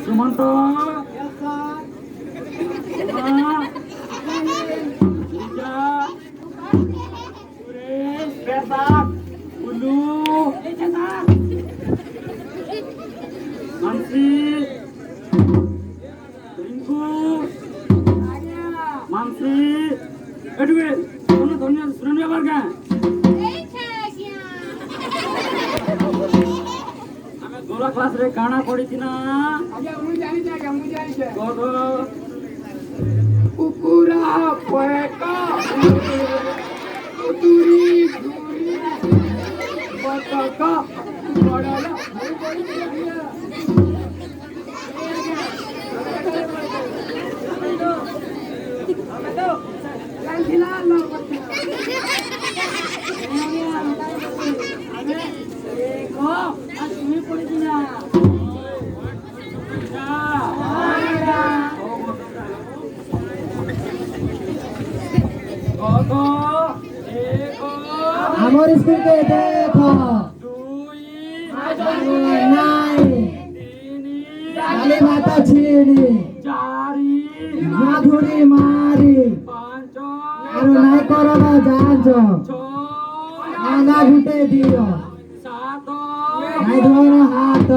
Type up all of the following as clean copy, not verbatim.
Sumanto, class रे काना पड़ी थी ना आज्ञा मुझे जानी चाहिए गोगो कुकुरा पोएका कुतुरी दूरी बतका बड़ाला हमारे स्कूल के देखो नाई काली माता छीनी माधुरी मारी आरो नाई करो ना जांचो आना घुटे दियो नाई धोनो हाथ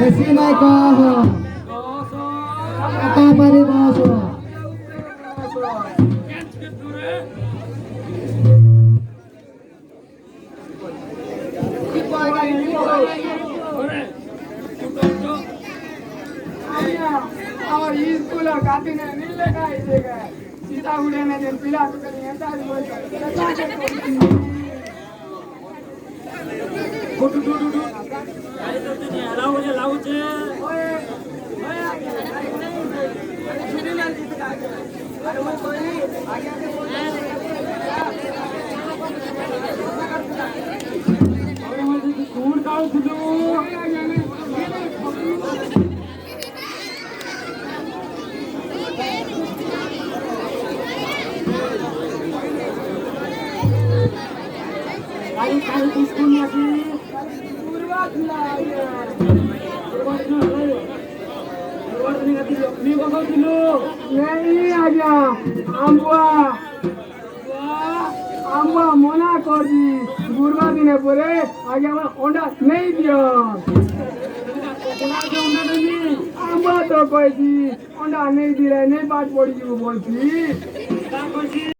Messi naik kah? Apa beri masuk? और स्कूल काटी ने नीले का इधेगा सीता उड़े ने दिन पिला तो कहीं ऐसा ही बोल नहीं आज्ञा आम्बा मना कर दी गुरुवा दिने परे आज्ञा अंडा नहीं दियो आम्बा तो कही अंडा नहीं दिले नहीं बात पड़ी बोलती